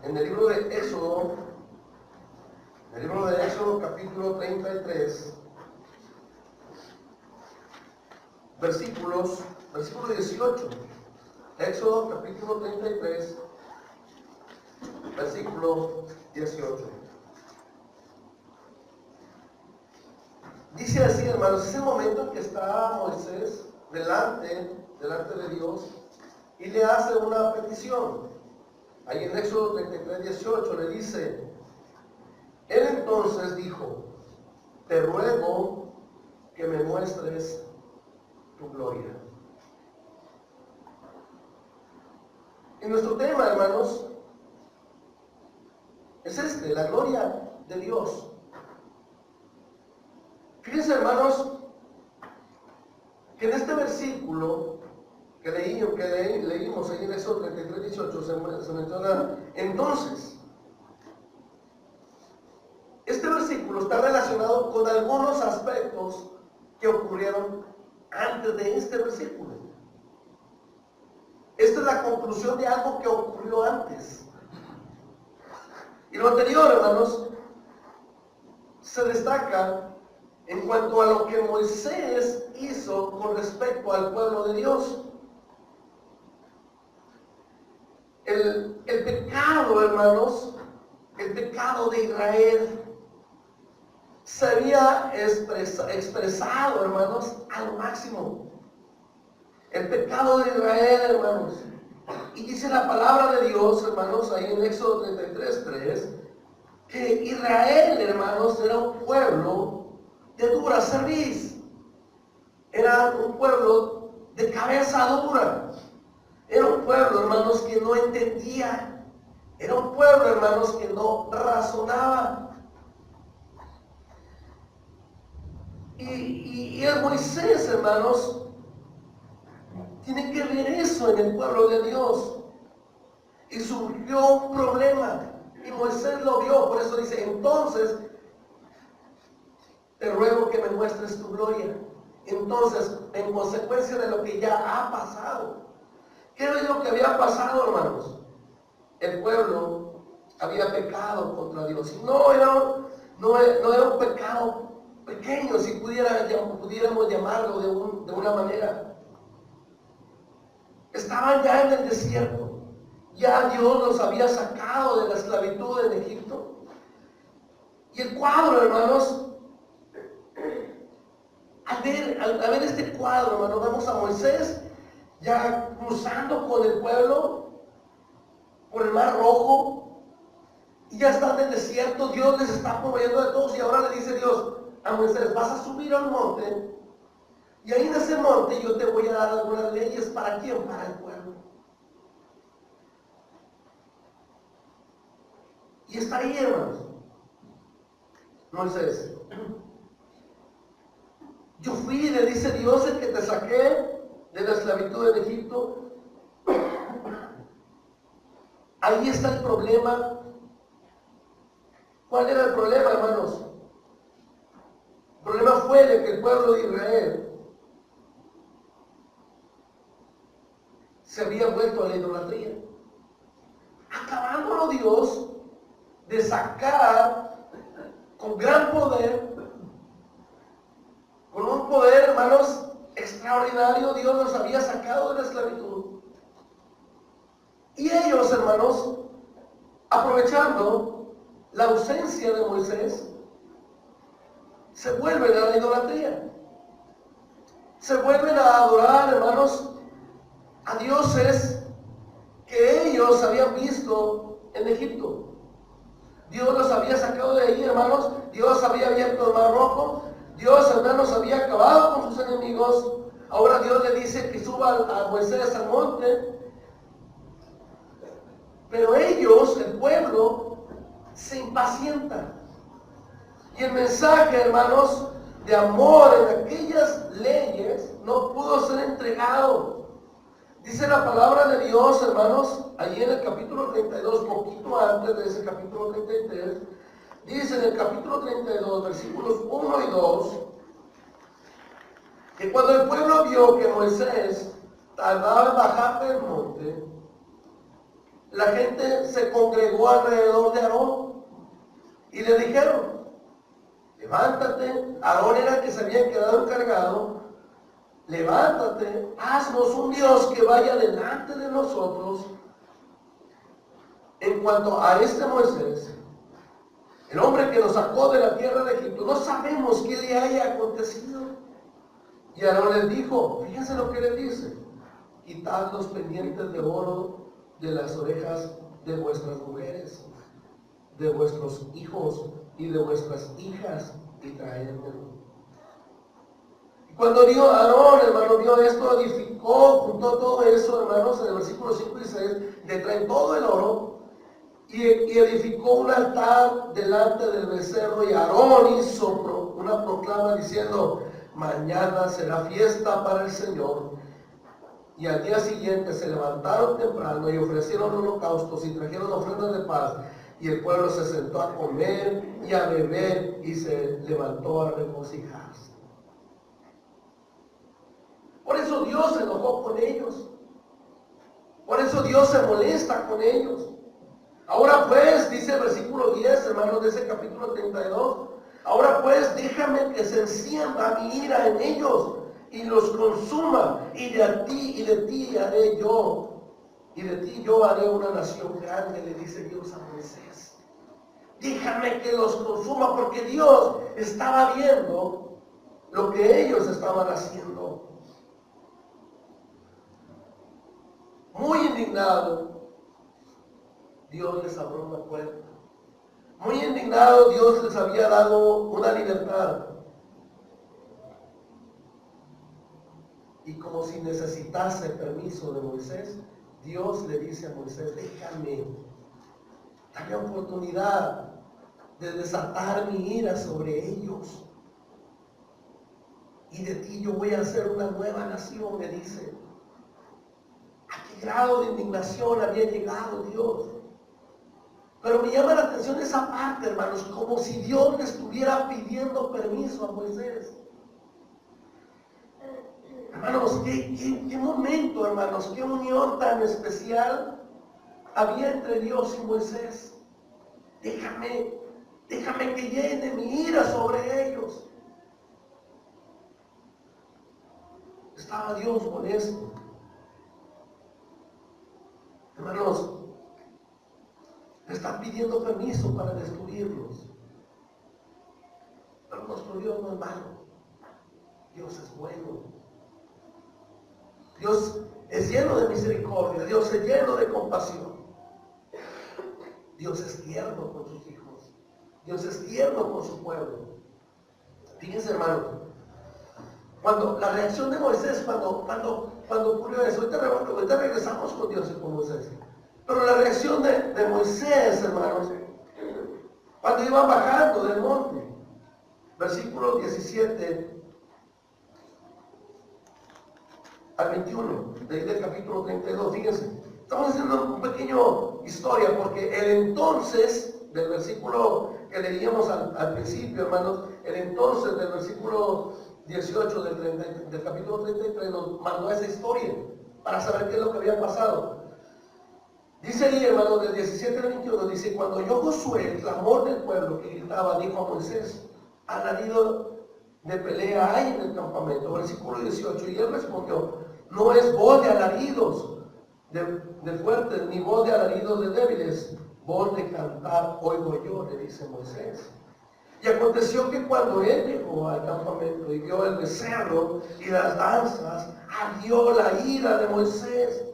en el libro de Éxodo, capítulo 33, versículo 18. Éxodo capítulo 33, versículo 18. Dice así, hermanos, es el momento en que está Moisés delante de Dios y le hace una petición. Ahí en Éxodo 33, 18 le dice, él entonces dijo, te ruego que me muestres tu gloria. Y nuestro tema, hermanos, es la gloria de Dios. Fíjense, hermanos, que en este versículo que leímos ahí en Éxodo 33, 18 se menciona entonces. Este versículo está relacionado con algunos aspectos que ocurrieron antes de este versículo. Esta es la conclusión de algo que ocurrió antes. Y lo anterior, hermanos, se destaca en cuanto a lo que Moisés hizo con respecto al pueblo de Dios. El pecado, hermanos, el pecado de Israel se había expresado, hermanos, al máximo. El pecado de Israel, hermanos. Y dice la palabra de Dios, hermanos, ahí en Éxodo 33, 3, que Israel, hermanos, era un pueblo de dura cerviz. Era un pueblo de cabeza dura. Era un pueblo, hermanos, que no entendía. Era un pueblo, hermanos, que no razonaba. Y el Moisés, hermanos, tiene que ver eso en el pueblo de Dios. Y surgió un problema. Y Moisés lo vio, por eso dice, entonces, te ruego que me muestres tu gloria. Entonces, en consecuencia de lo que ya ha pasado. ¿Qué es lo que había pasado, hermanos? El pueblo había pecado contra Dios. Y no era un pecado pequeño, si pudiéramos llamarlo de una manera. Estaban ya en el desierto. Ya Dios los había sacado de la esclavitud en Egipto. Y el cuadro, hermanos, al ver este cuadro, hermanos, vemos a Moisés ya cruzando con el pueblo por el mar Rojo. Y ya están en el desierto. Dios les está proveyendo de todos. Y ahora le dice Dios a Moisés, vas a subir al monte. Y ahí en ese monte yo te voy a dar algunas leyes. ¿Para quién? Para el pueblo. Y está ahí, hermanos, Moisés. Yo fui, le dice Dios, el que te saqué de la esclavitud en Egipto. Ahí está el problema. ¿Cuál era el problema, hermanos? El problema fue de que el pueblo de Israel se había vuelto a la idolatría. Acabándolo Dios de sacar con gran poder, con un poder, hermanos, extraordinario. Dios los había sacado de la esclavitud. Y ellos, hermanos, aprovechando la ausencia de Moisés, se vuelven a la idolatría. Se vuelven a adorar, hermanos, a dioses que ellos habían visto en Egipto. Dios los había sacado de ahí, hermanos. Dios había abierto el mar Rojo. Dios, hermanos, había acabado con sus enemigos. Ahora Dios le dice que suba a Moisés al monte. Pero ellos, el pueblo, se impacientan. Y el mensaje, hermanos, de amor en aquellas leyes no pudo ser entregado. Dice la palabra de Dios, hermanos, allí en el capítulo 32, poquito antes de ese capítulo 33, dice en el capítulo 32, versículos 1 y 2, que cuando el pueblo vio que Moisés tardaba en bajar del monte, la gente se congregó alrededor de Aarón y le dijeron, levántate. Aarón era el que se había quedado encargado. Levántate, haznos un Dios que vaya delante de nosotros. En cuanto a este Moisés, el hombre que nos sacó de la tierra de Egipto, no sabemos qué le haya acontecido. Y Aarón les dijo, fíjense lo que le dice, quitad los pendientes de oro de las orejas de vuestras mujeres, de vuestros hijos y de vuestras hijas, y traédmelo. Y cuando Aarón, hermano, vio esto, edificó, juntó todo eso, hermanos, en el versículo 5 y 6, le traen todo el oro, y edificó un altar delante del becerro, y Aarón hizo una proclama diciendo, mañana será fiesta para el Señor. Y al día siguiente se levantaron temprano y ofrecieron holocaustos y trajeron ofrendas de paz. Y el pueblo se sentó a comer y a beber y se levantó a regocijarse. Por eso Dios se enojó con ellos. Por eso Dios se molesta con ellos. Ahora pues, dice el versículo 10, hermanos, de ese capítulo 32, ahora pues déjame que se encienda mi ira en ellos y los consuma, y de ti haré yo, y de ti yo haré una nación grande, le dice Dios a Moisés. Déjame que los consuma, porque Dios estaba viendo lo que ellos estaban haciendo. Muy indignado, Dios les abrió una puerta. Muy indignado, Dios les había dado una libertad. Y como si necesitase permiso de Moisés, Dios le dice a Moisés, dame oportunidad de desatar mi ira sobre ellos. Y de ti yo voy a hacer una nueva nación, le dice. ¿A qué grado de indignación había llegado Dios? Pero me llama la atención esa parte, hermanos, como si Dios le estuviera pidiendo permiso a Moisés. Hermanos, qué momento, hermanos, qué unión tan especial había entre Dios y Moisés. Déjame que llene mi ira sobre ellos. Estaba Dios molesto. Hermanos, le están pidiendo permiso para destruirlos. Pero nuestro Dios no es malo. Dios es bueno. Dios es lleno de misericordia. Dios es lleno de compasión. Dios es tierno con sus hijos. Dios es tierno con su pueblo. Fíjense, hermano, cuando la reacción de Moisés, cuando ocurrió eso, ahorita regresamos con Dios y con Moisés. Pero la reacción de Moisés, hermanos, cuando iba bajando del monte, versículo 17 al 21 del capítulo 32, fíjense, estamos haciendo un pequeño historia, porque el entonces, del versículo que leíamos al principio, hermanos, el entonces del versículo 18 del capítulo 33 nos mandó esa historia, para saber qué es lo que había pasado. Dice ahí, hermanos, del 17 al 21, dice, cuando oyó Josué el clamor del pueblo que gritaba, dijo a Moisés, alarido de pelea hay en el campamento. Versículo 18, y él respondió, no es voz de alaridos de fuertes, ni voz de alaridos de débiles, voz de cantar oigo yo, le dice Moisés. Y aconteció que cuando él llegó al campamento y vio el becerro y las danzas, ardió la ira de Moisés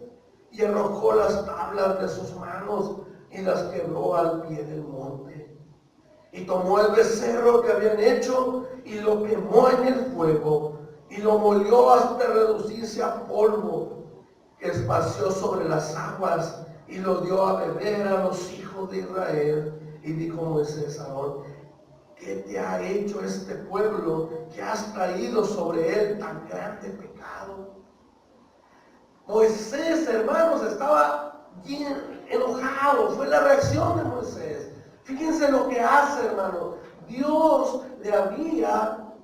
y arrojó las tablas de sus manos y las quebró al pie del monte. Y tomó el becerro que habían hecho y lo quemó en el fuego y lo molió hasta reducirse a polvo, que esparció sobre las aguas y lo dio a beber a los hijos de Israel. Y dijo Moisés a Aarón, ¿qué te ha hecho este pueblo que has traído sobre él tan grande pecado? Moisés, hermanos, estaba bien enojado. Fue la reacción de Moisés. Fíjense lo que hace, hermano. Dios le había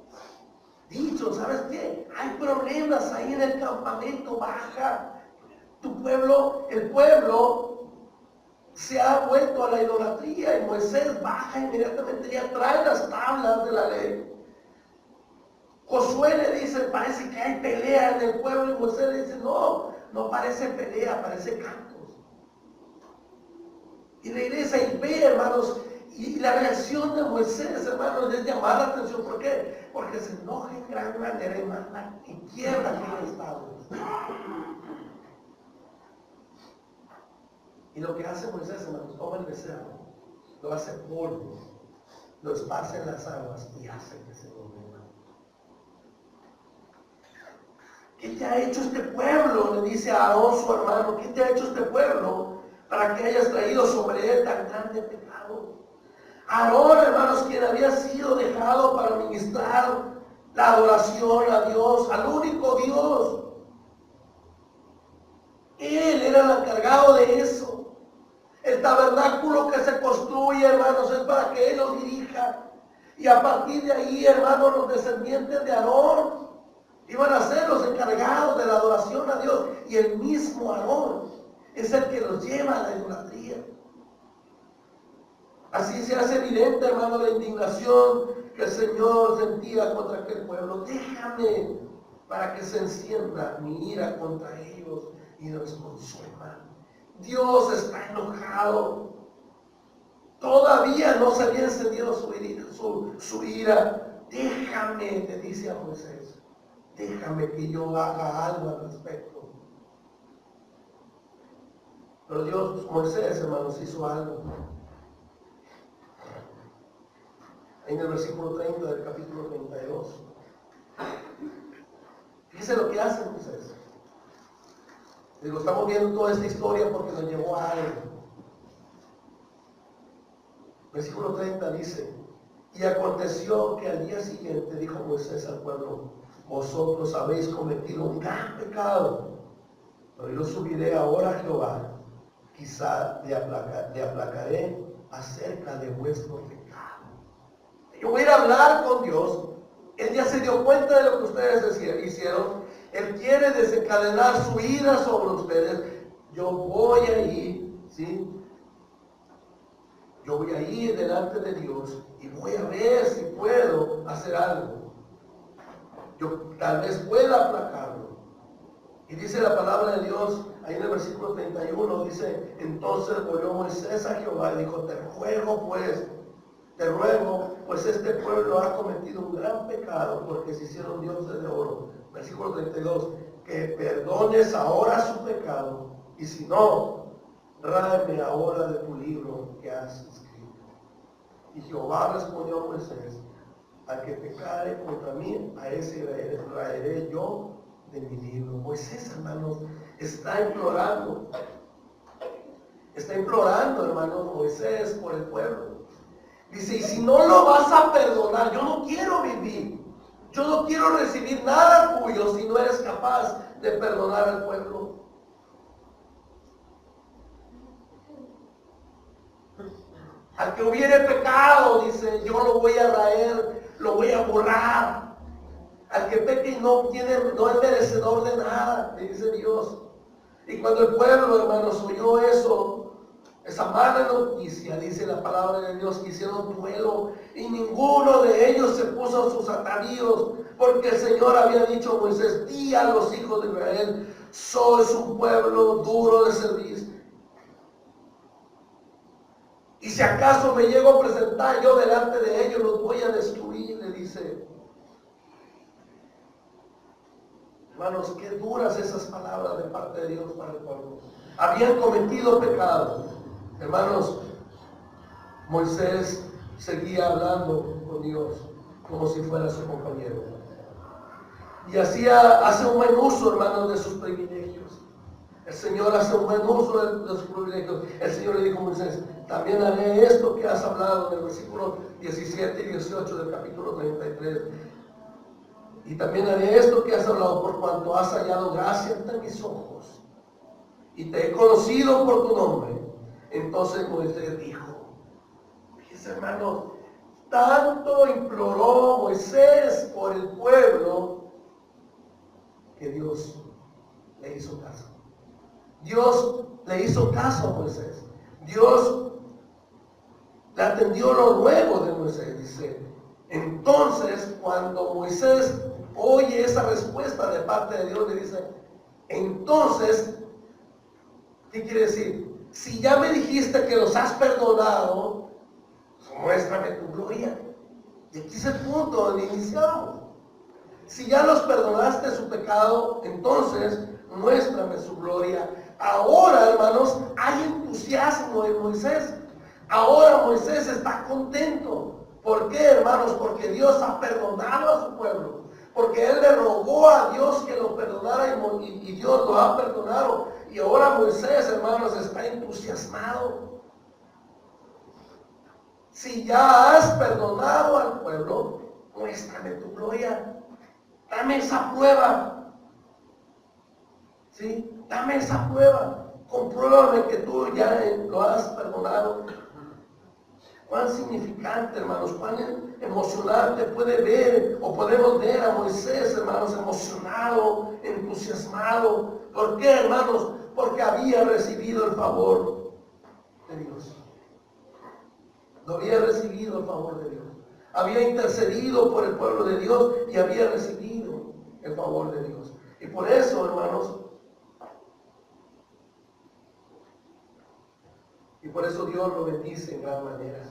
dicho, ¿sabes qué? Hay problemas ahí en el campamento, baja. Tu pueblo, el pueblo se ha vuelto a la idolatría y Moisés baja inmediatamente, ya trae las tablas de la ley. Josué le dice, parece que hay pelea en el pueblo, y Moisés le dice, no, no parece pelea, parece cantos. Y regresa y ve, hermanos, y la reacción de Moisés, hermanos, es llamar la atención. ¿Por qué? Porque se enoja en gran manera y manda y quiebra aquellas tablas. Y lo que hace Moisés, hermanos, toma el becerro, lo hace polvo, lo esparce en las aguas y hace que se vuelva. ¿Qué te ha hecho este pueblo? Le dice a Aarón, su hermano, ¿qué te ha hecho este pueblo para que hayas traído sobre él tan grande pecado? Aarón, hermanos, quien había sido dejado para ministrar la adoración a Dios, al único Dios. Él era el encargado de eso. El tabernáculo que se construye, hermanos, es para que Él lo dirija. Y a partir de ahí, hermanos, los descendientes de Aarón iban a ser los encargados de la adoración a Dios. Y el mismo Aarón es el que los lleva a la idolatría. Así se hace evidente, hermano, la indignación que el Señor sentía contra aquel pueblo. Déjame para que se encienda mi ira contra ellos y los consuma. Dios está enojado. Todavía no se había encendido su ira. Déjame, le dice a Moisés, déjame que yo haga algo al respecto. Pero Dios, Moisés, hermanos, hizo algo. En el versículo 30 del capítulo 32. Fíjense lo que hace Moisés. Digo, estamos viendo toda esta historia porque nos llevó a algo. Versículo 30 dice, y aconteció que al día siguiente dijo Moisés al pueblo, vosotros habéis cometido un gran pecado, pero yo subiré ahora a Jehová, quizá le aplacaré acerca de vuestro pecado. Yo voy a ir a hablar con Dios. Él ya se dio cuenta de lo que ustedes hicieron. Él quiere desencadenar su ira sobre ustedes. Yo voy a ir, ¿sí? Yo voy a ir delante de Dios y voy a ver si puedo hacer algo. Yo tal vez pueda aplacarlo. Y dice la palabra de Dios, ahí en el versículo 31, dice, entonces volvió Moisés a Jehová y dijo, te ruego, pues este pueblo ha cometido un gran pecado porque se hicieron dioses de oro. Versículo 32, que perdones ahora su pecado y si no, tráeme ahora de tu libro que has escrito. Y Jehová respondió a Moisés, al que pecare contra mí, a ese traeré yo de mi libro. Moisés, hermanos, está implorando, hermanos, Moisés por el pueblo. Dice, y si no lo vas a perdonar, yo no quiero vivir, yo no quiero recibir nada tuyo si no eres capaz de perdonar al pueblo. Al que hubiere pecado, dice, yo lo voy a raer, lo voy a borrar. Al que peque no es merecedor de nada, le dice Dios. Y cuando el pueblo, hermanos, oyó eso, esa mala noticia, dice la palabra de Dios, que hicieron duelo y ninguno de ellos se puso sus atavíos, porque el Señor había dicho a Moisés, di a los hijos de Israel, sois un pueblo duro de servir. Y si acaso me llego a presentar yo delante de ellos, los voy a destruir, le dice. Hermanos, qué duras esas palabras de parte de Dios para el pueblo. Habían cometido pecado. Hermanos, Moisés seguía hablando con Dios como si fuera su compañero. Y hace un buen uso, hermanos, de sus privilegios. El Señor hace un buen uso de sus privilegios. El Señor le dijo a Moisés, también haré esto que has hablado en el versículo 17 y 18 del capítulo 33. Y también haré esto que has hablado por cuanto has hallado gracia ante mis ojos. Y te he conocido por tu nombre. Entonces Moisés dijo, fíjense, hermanos, tanto imploró Moisés por el pueblo que Dios le hizo caso. Dios le hizo caso a Moisés. Dios le atendió los ruegos de Moisés, dice. Entonces, cuando Moisés oye esa respuesta de parte de Dios, le dice, entonces, ¿qué quiere decir? Si ya me dijiste que los has perdonado, muéstrame tu gloria. Y aquí es el punto donde iniciamos. Si ya los perdonaste su pecado, entonces muéstrame su gloria. Ahora, hermanos, hay entusiasmo en Moisés. Ahora Moisés está contento. ¿Por qué, hermanos? Porque Dios ha perdonado a su pueblo. Porque él le rogó a Dios que lo perdonara y Dios lo ha perdonado. Y ahora Moisés, hermanos, está entusiasmado. Si ya has perdonado al pueblo, muéstrame tu gloria. Dame esa prueba. ¿Sí? Dame esa prueba. Compruébame que tú ya lo has perdonado. Cuán significante, hermanos, cuán emocionante puede ver o podemos ver a Moisés, hermanos, emocionado, entusiasmado. ¿Por qué, hermanos? Porque había recibido el favor de Dios. No había recibido el favor de Dios. Había intercedido por el pueblo de Dios y había recibido el favor de Dios. Y por eso, hermanos, Dios lo bendice en gran manera.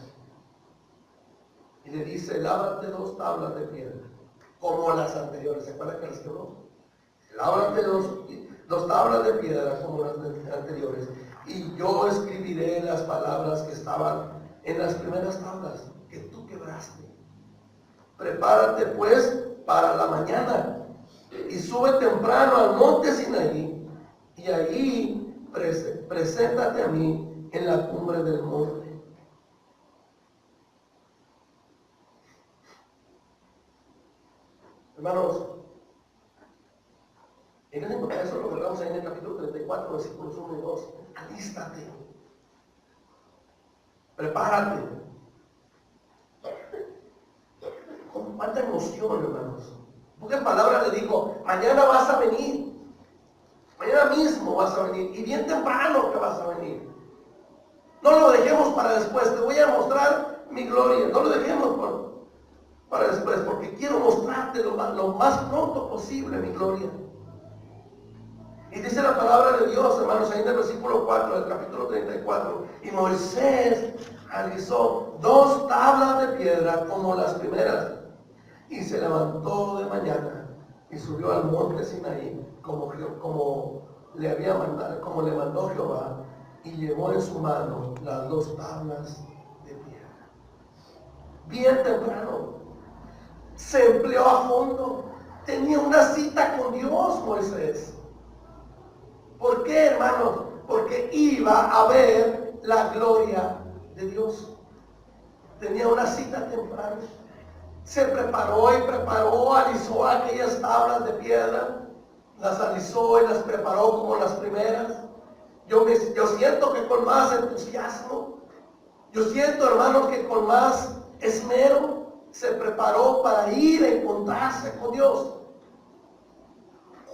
Y le dice, lábrate 2 tablas de piedra, como las anteriores. ¿Se acuerdan que las quebró? Lábrate 2 tablas de piedra, como las anteriores. Y yo escribiré las palabras que estaban en las primeras tablas que tú quebraste. Prepárate pues para la mañana y sube temprano al monte Sinaí y allí preséntate a mí en la cumbre del monte. Hermanos, eso lo encontramos ahí en el capítulo 34, versículos 1 y 2. Alístate. Prepárate. Con cuánta emoción, hermanos. Porque en palabra le dijo, mañana vas a venir. Mañana mismo vas a venir. Y bien temprano que vas a venir. No lo dejemos para después. Te voy a mostrar mi gloria. No lo dejemos para después. Porque quiero mostrarte lo más pronto posible mi gloria. Y dice la palabra de Dios, hermanos, ahí en el versículo 4 del capítulo 34. Y Moisés alisó 2 tablas de piedra como las primeras. Y se levantó de mañana y subió al monte Sinaí como le mandó Jehová. Y llevó en su mano las 2 tablas de piedra. Bien temprano. Se empleó a fondo. Tenía una cita con Dios, Moisés. ¿Por qué, hermanos? Porque iba a ver la gloria de Dios. Tenía una cita temprana. Se preparó, alisó aquellas tablas de piedra. Las alisó y las preparó como las primeras. Yo siento que con más entusiasmo. Yo siento, hermanos, que con más esmero se preparó para ir a encontrarse con Dios.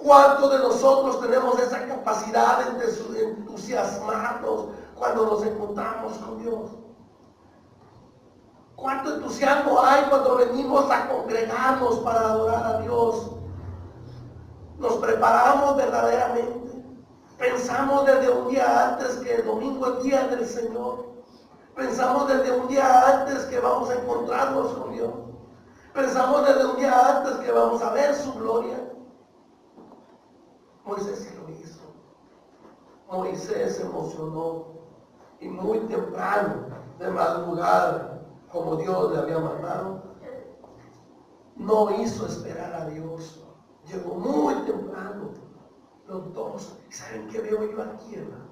¿Cuántos de nosotros tenemos esa capacidad de entusiasmarnos cuando nos encontramos con Dios? ¿Cuánto entusiasmo hay cuando venimos a congregarnos para adorar a Dios? Nos preparamos verdaderamente. Pensamos desde un día antes que el domingo es día del Señor. Pensamos desde un día antes que vamos a encontrarnos con Dios. Pensamos desde un día antes que vamos a ver su gloria. Moisés sí lo hizo. Moisés se emocionó y muy temprano, de madrugada, como Dios le había mandado, no hizo esperar a Dios. Llegó muy temprano, los 2. ¿Saben qué veo yo aquí, hermanos?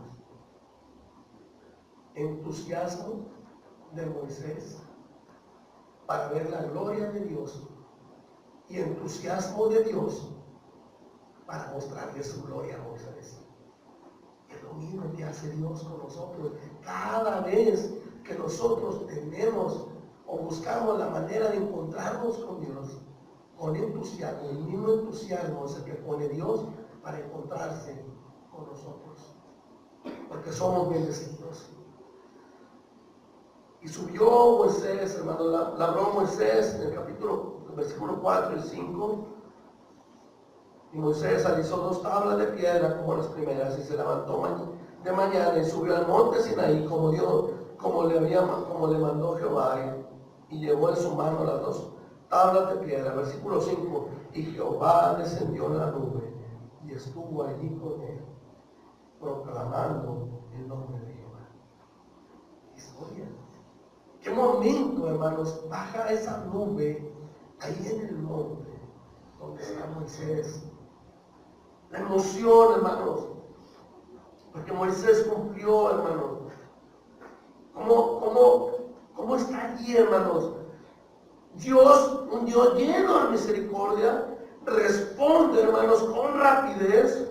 Entusiasmo de Moisés para ver la gloria de Dios y entusiasmo de Dios para mostrarle su gloria a Moisés. Es lo mismo que hace Dios con nosotros. Cada vez que nosotros tenemos o buscamos la manera de encontrarnos con Dios, con entusiasmo, el mismo entusiasmo es el que pone Dios para encontrarse con nosotros. Porque somos bendecidos. Y subió Moisés, hermano, labró Moisés en el versículo 4 y 5. Y Moisés alisó 2 tablas de piedra como las primeras y se levantó de mañana y subió al monte Sinaí como le mandó Jehová, y llevó en su mano las 2 tablas de piedra. Versículo 5. Y Jehová descendió en la nube y estuvo allí con él, proclamando el nombre de Jehová. Historia. ¿Qué momento, hermanos, baja esa nube ahí en el monte donde está Moisés? La emoción, hermanos, porque Moisés cumplió, hermanos. ¿Cómo está allí, hermanos? Dios, un Dios lleno de misericordia, responde, hermanos, con rapidez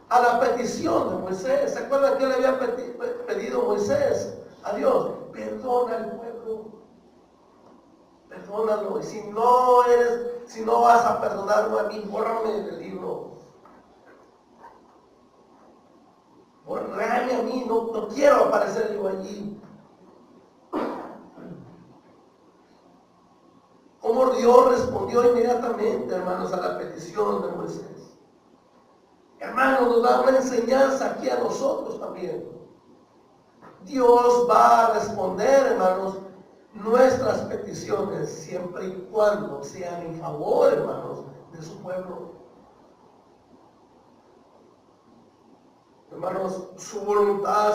a la petición de Moisés. ¿Se acuerdan que le había pedido Moisés a Dios? Perdona al pueblo, perdónalo. Y si no vas a perdonarme a mí, bórrame del libro. Bórrame a mí, no quiero aparecer yo allí. Como Dios respondió inmediatamente, hermanos, a la petición de Moisés. Hermanos, nos da una enseñanza aquí a nosotros también. Dios va a responder, hermanos, nuestras peticiones siempre y cuando sean en favor, hermanos, de su pueblo. Hermanos, su voluntad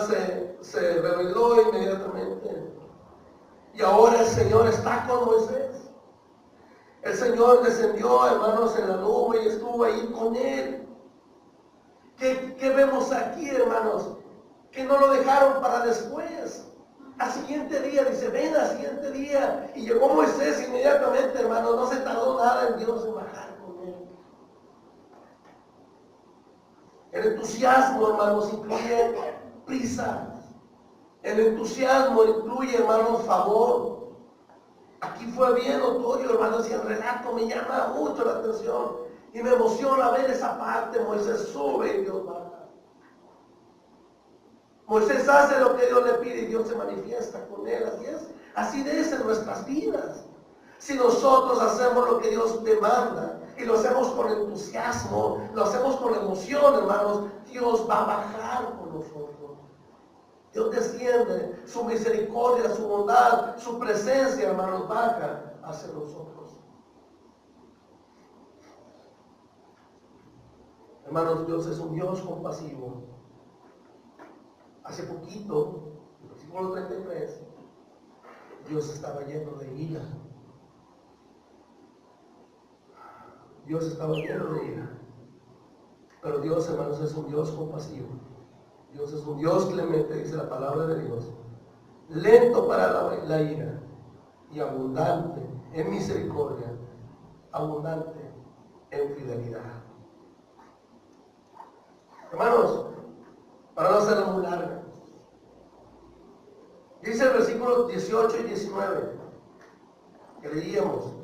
se reveló inmediatamente. Y ahora el Señor está con Moisés. El Señor descendió, hermanos, en la nube y estuvo ahí con él. ¿Qué vemos aquí, hermanos? Que no lo dejaron para después. Al siguiente día, dice, ven al siguiente día. Y llegó Moisés inmediatamente, hermanos. No se tardó nada en Dios en bajar con él. El entusiasmo, hermanos, incluye prisa. El entusiasmo incluye, hermanos, favor. Aquí fue bien notorio, hermanos, y el relato me llama mucho la atención. Y me emociona ver esa parte. Moisés sube y Dios baja. Moisés hace lo que Dios le pide y Dios se manifiesta con él. Así es. Así es en nuestras vidas. Si nosotros hacemos lo que Dios demanda y lo hacemos con entusiasmo, lo hacemos con emoción, hermanos, Dios va a bajar con nosotros. Dios desciende, su misericordia, su bondad, su presencia, hermanos, baja hacia nosotros. Hermanos, Dios es un Dios compasivo. Hace poquito, en el versículo 33, Dios estaba lleno de ira. Dios estaba lleno de ira. Pero Dios, hermanos, es un Dios compasivo. Dios es un Dios clemente, dice la palabra de Dios. Lento para la ira y abundante en misericordia, abundante en fidelidad. Hermanos, para no hacerlo muy larga, dice el versículo 18 y 19 que leíamos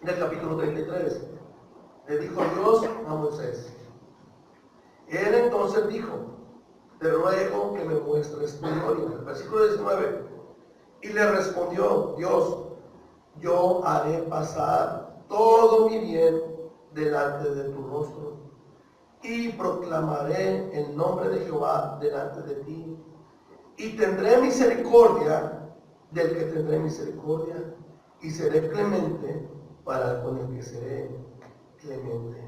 del capítulo 33. Le dijo Dios a Moisés. Él entonces dijo, te ruego que me muestres tu gloria. El versículo 19. Y le respondió Dios, yo haré pasar todo mi bien delante de tu rostro y proclamaré el nombre de Jehová delante de ti. Y tendré misericordia del que tendré misericordia y seré clemente para con el que seré clemente.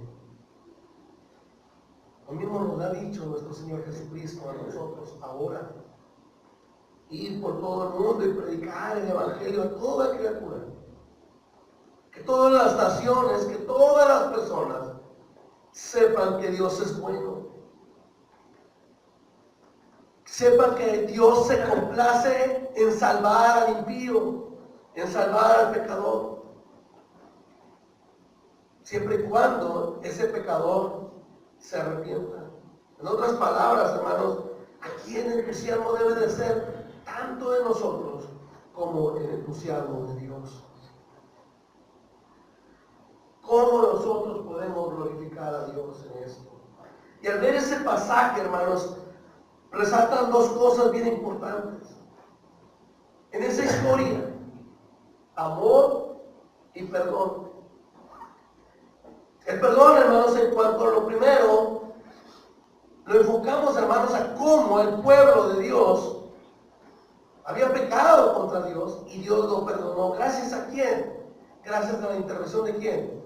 Lo mismo nos ha dicho nuestro Señor Jesucristo a nosotros ahora. Ir por todo el mundo y predicar el Evangelio a toda criatura. Que todas las naciones, que todas las personas sepan que Dios es bueno. Sepan que Dios se complace en salvar al impío, en salvar al pecador. Siempre y cuando ese pecador se arrepienta. En otras palabras, hermanos, aquí el entusiasmo debe de ser tanto de nosotros como el entusiasmo de Dios. ¿Cómo nosotros podemos glorificar a Dios en esto? Y al ver ese pasaje, hermanos, resaltan dos cosas bien importantes en esa historia: amor y perdón. El perdón, hermanos, en cuanto a lo primero, lo enfocamos, hermanos, a cómo el pueblo de Dios había pecado contra Dios y Dios lo perdonó. ¿Gracias a quién? Gracias a la intervención de quién?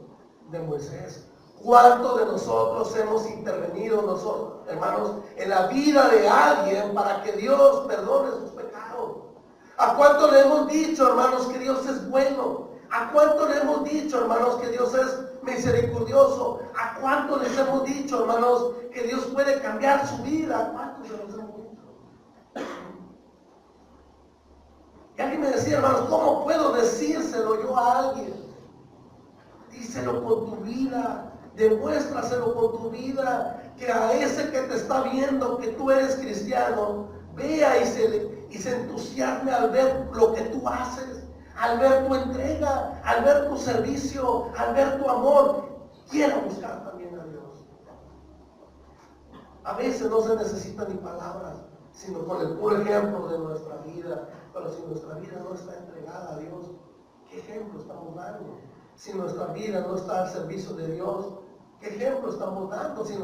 De Moisés. ¿Cuántos de nosotros hemos intervenido nosotros, hermanos, en la vida de alguien para que Dios perdone sus pecados? ¿A cuánto le hemos dicho, hermanos, que Dios es bueno? ¿A cuánto le hemos dicho, hermanos, que Dios es misericordioso? ¿A cuánto les hemos dicho, hermanos, que Dios puede cambiar su vida? ¿A cuántos se los hemos dicho? Y alguien me decía, hermanos, ¿cómo puedo decírselo yo a alguien? Díselo con tu vida, demuéstraselo con tu vida, que a ese que te está viendo que tú eres cristiano, vea y se entusiasme al ver lo que tú haces, al ver tu entrega, al ver tu servicio, al ver tu amor. Quiera buscar también a Dios. A veces no se necesitan ni palabras, sino con el puro ejemplo de nuestra vida. Pero si nuestra vida no está entregada a Dios, ¿qué ejemplo estamos dando? Si nuestra vida no está al servicio de Dios, ¿qué ejemplo estamos dando? Si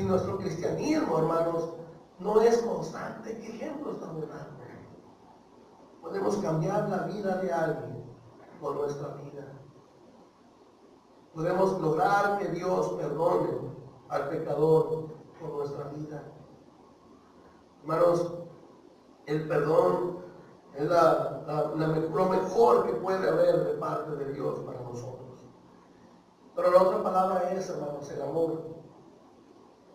nuestro cristianismo, hermanos, no es constante, ¿qué ejemplo estamos dando? Podemos cambiar la vida de alguien por nuestra vida. Podemos lograr que Dios perdone al pecador por nuestra vida. Hermanos, el perdón es lo mejor que puede haber de parte de Dios para nosotros. Pero la otra palabra es, hermanos, el amor.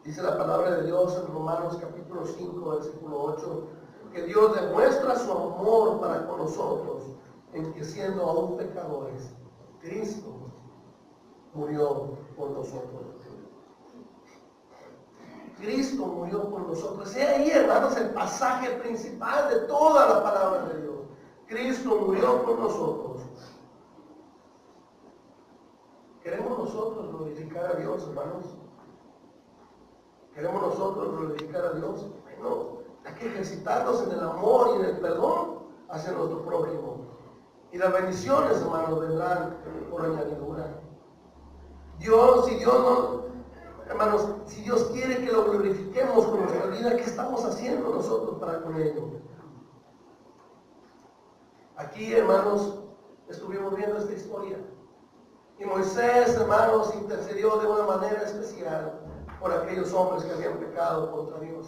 Dice la palabra de Dios en Romanos capítulo 5, versículo 8, que Dios demuestra su amor para con nosotros en que siendo aún pecadores, Cristo murió por nosotros. Cristo murió por nosotros. Y ahí, hermanos, el pasaje principal de toda la palabra de Dios. Cristo murió por nosotros. ¿Queremos nosotros glorificar a Dios, hermanos? ¿Queremos nosotros glorificar a Dios? Bueno, hay que ejercitarnos en el amor y en el perdón hacia nuestro prójimo. Y las bendiciones, hermanos, vendrán por añadidura. Hermanos, si Dios quiere que lo glorifiquemos con nuestra vida, ¿qué estamos haciendo nosotros para con ello? Aquí, hermanos, estuvimos viendo esta historia. Y Moisés, hermanos, intercedió de una manera especial por aquellos hombres que habían pecado contra Dios.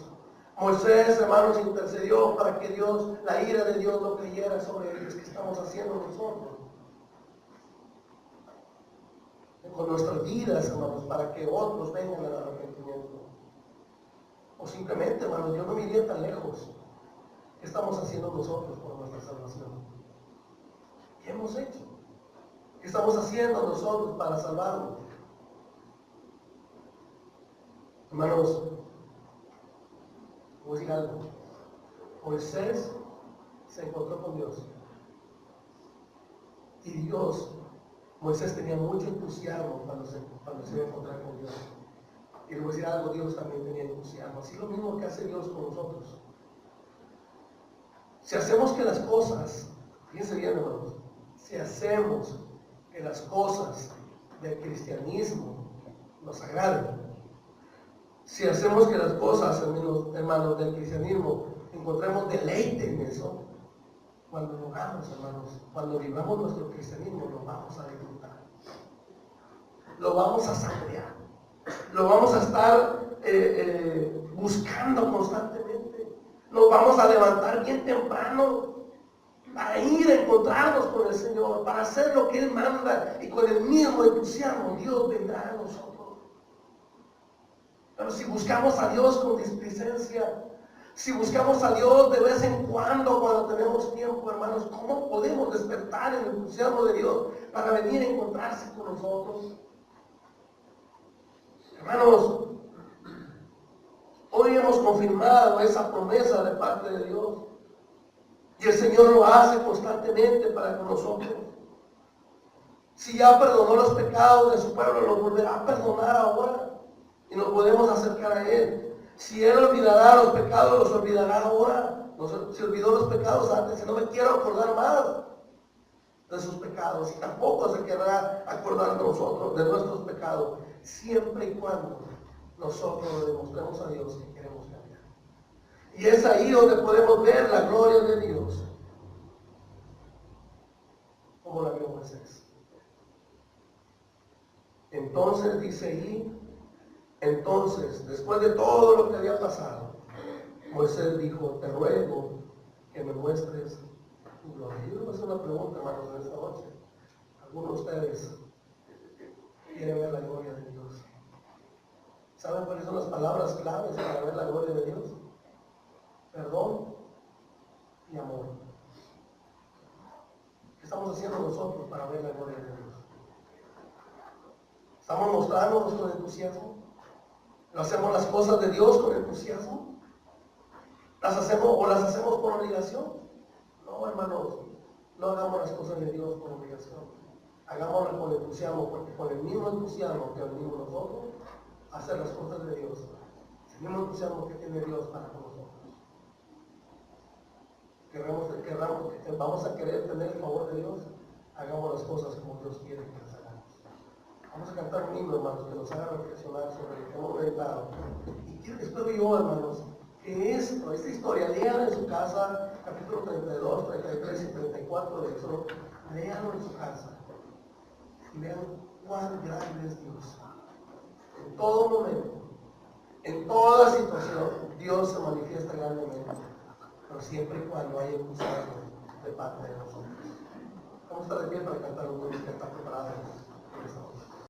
Moisés, hermanos, intercedió para que la ira de Dios no cayera sobre ellos. ¿Qué estamos haciendo nosotros? Con nuestras vidas, hermanos, para que otros vengan al arrepentimiento. O simplemente, hermanos, yo no me iría tan lejos. ¿Qué estamos haciendo nosotros por nuestra salvación? ¿Qué hemos hecho? ¿Qué estamos haciendo nosotros para salvarnos? Hermanos, voy a decir algo. Moisés se encontró con Dios. Y Moisés tenía mucho entusiasmo cuando se iba a encontrar con Dios. Y le voy a decir algo, Dios también tenía entusiasmo. Así lo mismo que hace Dios con nosotros. Si hacemos que las cosas, fíjense bien, hermanos, si hacemos que las cosas del cristianismo nos agraden, si hacemos que las cosas, hermanos, del cristianismo encontremos deleite en eso, cuando lo hagamos, hermanos, cuando vivamos nuestro cristianismo, lo vamos a disfrutar, lo vamos a saborear, lo vamos a estar buscando constantemente, nos vamos a levantar bien temprano para ir a encontrarnos con el Señor, para hacer lo que Él manda, y con el mismo entusiasmo Dios vendrá a nosotros. Pero si buscamos a Dios con displicencia, si buscamos a Dios de vez en cuando tenemos tiempo, hermanos, ¿cómo podemos despertar el entusiasmo de Dios para venir a encontrarse con nosotros? Hermanos, hoy hemos confirmado esa promesa de parte de Dios. Y el Señor lo hace constantemente para con nosotros. Si ya perdonó los pecados de su pueblo, los volverá a perdonar ahora. Y nos podemos acercar a Él. Si Él olvidará los pecados, los olvidará ahora. Si olvidó los pecados antes, y no me quiero acordar más de sus pecados, y tampoco se querrá acordar de nosotros, de nuestros pecados, siempre y cuando nosotros le demostremos a Dios que queremos cambiar. Y es ahí donde podemos ver la gloria de Dios, como la vio Moisés. Entonces dice ahí, entonces, después de todo lo que había pasado, Moisés dijo, te ruego que me muestres tu gloria. Yo les voy a hacer una pregunta, hermanos, en esta noche. Algunos de ustedes quieren ver la gloria de Dios. ¿Saben cuáles son las palabras claves para ver la gloria de Dios? Perdón y amor. ¿Qué estamos haciendo nosotros para ver la gloria de Dios? ¿Estamos mostrándonos con entusiasmo? ¿No hacemos las cosas de Dios con entusiasmo? ¿Las hacemos por obligación? No, hermanos, no hagamos las cosas de Dios por obligación. Hagámoslas con entusiasmo, porque con el mismo entusiasmo que venimos nosotros a hacer las cosas de Dios, el mismo entusiasmo que tiene Dios para con nosotros. Vamos a querer tener el favor de Dios, hagamos las cosas como Dios quiere que las hagamos. Vamos a cantar un himno, hermanos, que nos haga reflexionar sobre lo que hemos meditado. Y espero yo, hermanos, que esta historia, lean en su casa, capítulo 32, 33 y 34 de Éxodo, leanlo en su casa. Y vean cuán grande es Dios. En todo momento, en toda situación, Dios se manifiesta grandemente, pero siempre y cuando haya entusiasmo de parte de nosotros. Vamos a estar de pie para cantar un himno que está preparado.